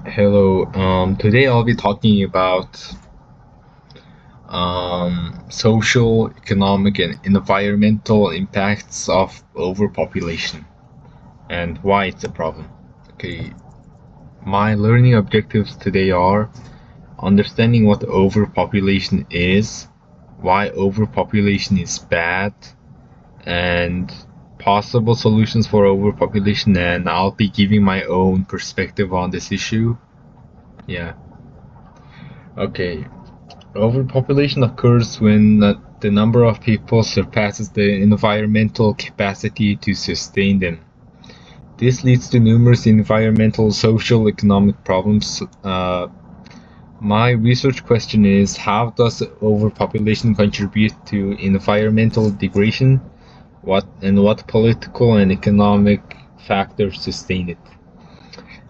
Hello. Today I'll be talking about social, economic, and environmental impacts of overpopulation and why it's a problem. Okay, my learning objectives today are understanding what overpopulation is, why overpopulation is bad, and possible solutions for overpopulation, and I'll be giving my own perspective on this issue. Yeah. Okay. Overpopulation occurs when the number of people surpasses the environmental capacity to sustain them. This leads to numerous environmental, social, economic problems. My research question is, how does overpopulation contribute to environmental degradation? What political and economic factors sustain it?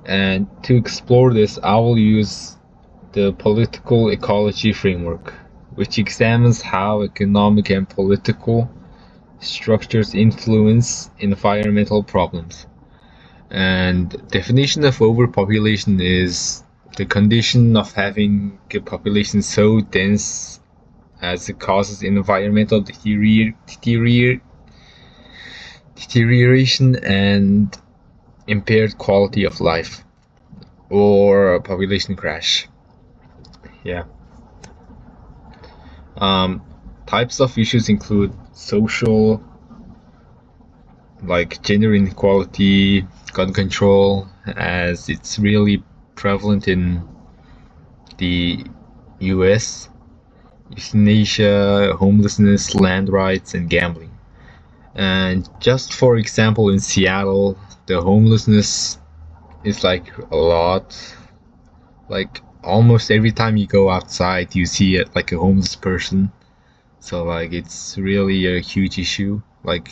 And to explore this, I will use the political ecology framework, which examines how economic and political structures influence environmental problems. And definition of overpopulation is the condition of having a population so dense as it causes environmental deterioration and impaired quality of life, or a population crash. Yeah. Um, Types of issues include social, like gender inequality, gun control, as it's really prevalent in the US, euthanasia, homelessness, land rights, and gambling. And just for example, in Seattle, the homelessness is like a lot. Like almost every time you go outside, you see it like a homeless person. So like it's really a huge issue, like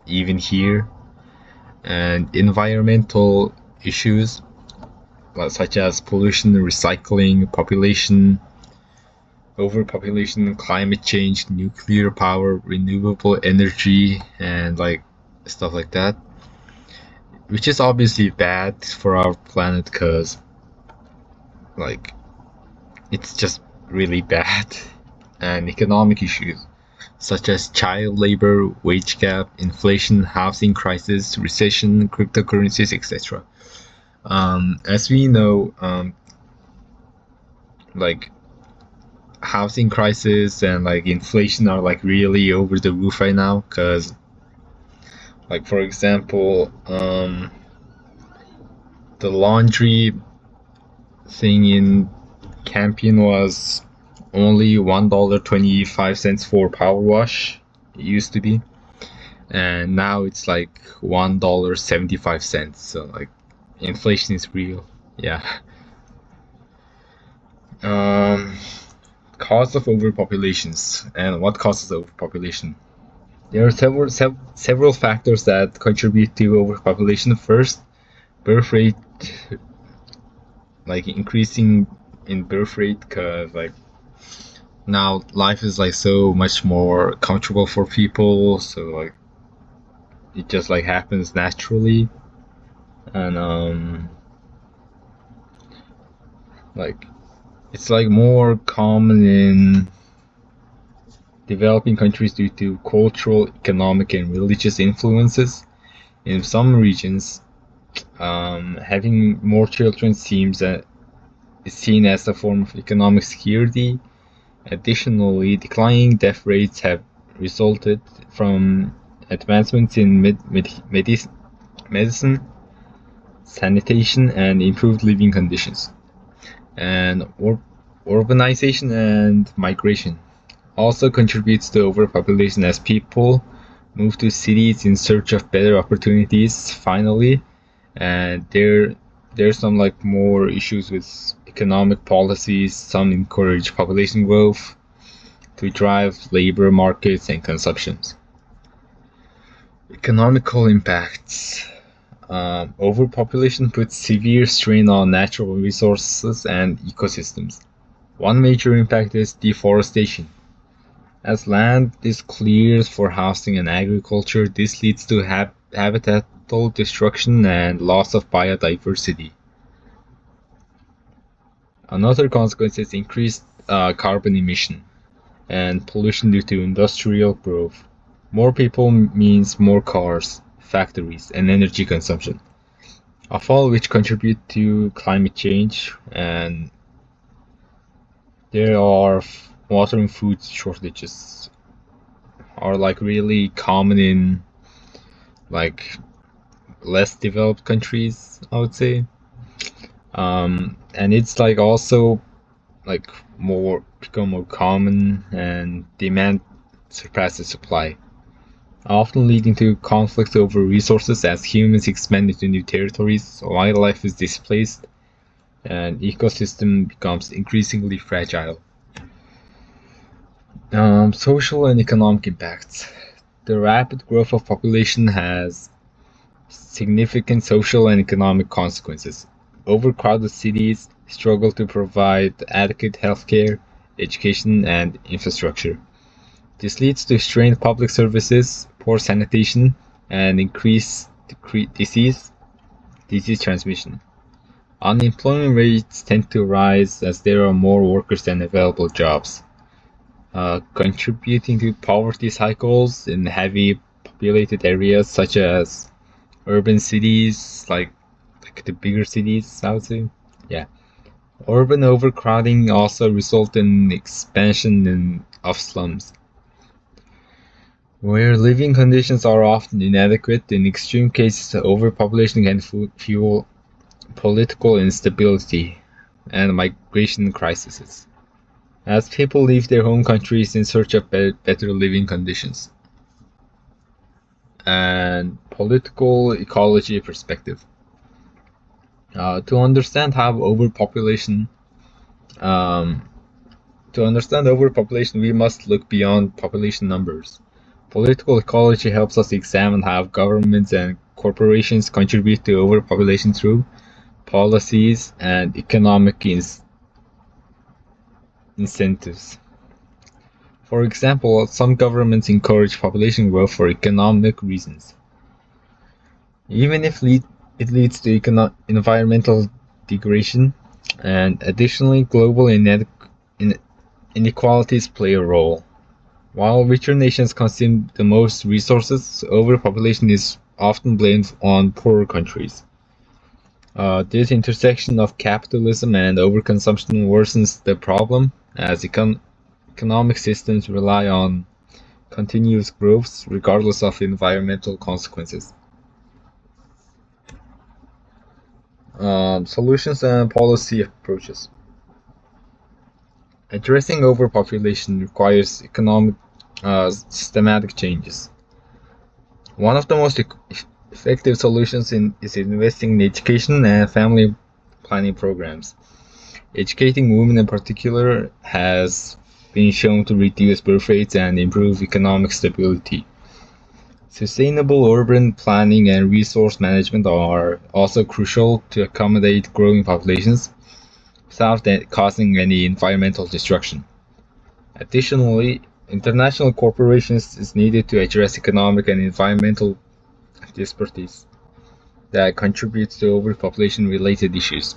even here. And environmental issues such as pollution, recycling, population, overpopulation, climate change, nuclear power, renewable energy, and like stuff like that, which is obviously bad for our planet because like it's just really bad. And economic issues such as child labor, wage gap, inflation, housing crisis, recession, cryptocurrencies, etc. As we know, like housing crisis and like inflation are like really over the roof right now. Because, like for example, the laundry thing in Campion was only $1.25 for power wash. It used to be, and now it's like $1.75. So like inflation is real. Yeah. Um, Cause of overpopulations and what causes overpopulation. There are several factors that contribute to overpopulation. First, birth rate, like increasing in birth rate, because like now life is like so much more comfortable for people, so like it just like happens naturally. And like it's like more common in developing countries due to cultural, economic, and religious influences. In some regions, having more children seems is seen as a form of economic security. Additionally, declining death rates have resulted from advancements in medicine, sanitation, and improved living conditions. And urbanization and migration also contributes to overpopulation as people move to cities in search of better opportunities finally. And there's some like more issues with economic policies. Some encourage population growth to drive labor markets and consumptions. Economical impacts. Overpopulation puts severe strain on natural resources and ecosystems. One major impact is deforestation. As land is cleared for housing and agriculture, this leads to habitatal destruction and loss of biodiversity. Another consequence is increased carbon emission and pollution due to industrial growth. More people means more cars, factories, and energy consumption, all which contribute to climate change. And there are water and food shortages are like really common in like less developed countries, I would say. And it's like also like become more common, and demand surpasses supply, often leading to conflicts over resources as humans expand into new territories, wildlife is displaced, and ecosystem becomes increasingly fragile. Social and economic impacts. The rapid growth of population has significant social and economic consequences. Overcrowded cities struggle to provide adequate healthcare, education, and infrastructure. This leads to strained public services, poor sanitation, and increased disease transmission. Unemployment rates tend to rise as there are more workers than available jobs, contributing to poverty cycles in heavy populated areas such as urban cities, like the bigger cities, I would say. Yeah. Urban overcrowding also result in expansion of slums, where living conditions are often inadequate. In extreme cases, overpopulation can fuel political instability and migration crises, as people leave their home countries in search of better living conditions. And political ecology perspective. To understand um, overpopulation, we must look beyond population numbers. Political ecology helps us examine how governments and corporations contribute to overpopulation through policies and economic incentives. For example, some governments encourage population growth for economic reasons, even if it leads to environmental degradation. And additionally, global inequalities play a role. While richer nations consume the most resources, overpopulation is often blamed on poorer countries. This intersection of capitalism and overconsumption worsens the problem, as economic systems rely on continuous growth regardless of environmental consequences. Solutions and policy approaches. Addressing overpopulation requires economic systematic changes. One of the most effective solutions is investing in education and family planning programs. Educating women in particular has been shown to reduce birth rates and improve economic stability. Sustainable urban planning and resource management are also crucial to accommodate growing populations without causing any environmental destruction. Additionally, international cooperation is needed to address economic and environmental disparities that contribute to overpopulation-related issues.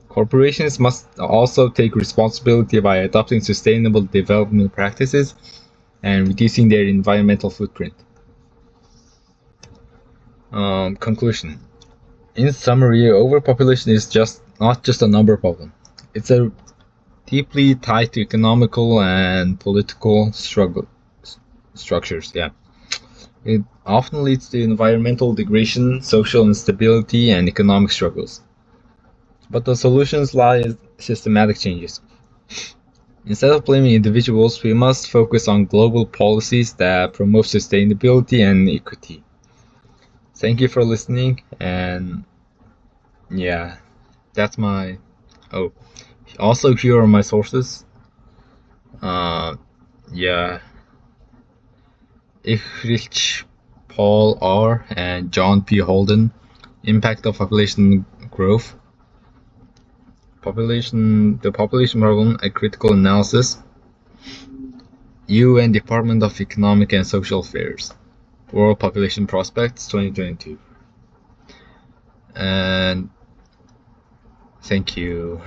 Corporations must also take responsibility by adopting sustainable development practices and reducing their environmental footprint. Conclusion. In summary, overpopulation is not just a number problem. It's a deeply tied to economical and political structures. Yeah, it often leads to environmental degradation, social instability, and economic struggles. But the solutions lie in systematic changes. Instead of blaming individuals, we must focus on global policies that promote sustainability and equity. Thank you for listening, and yeah, that's my. Oh, also here are my sources. Yeah, Ichrich Paul R. and John P. Holden, Impact of Population Growth, The Population Problem, A Critical Analysis, UN Department of Economic and Social Affairs, World Population Prospects 2022. And thank you.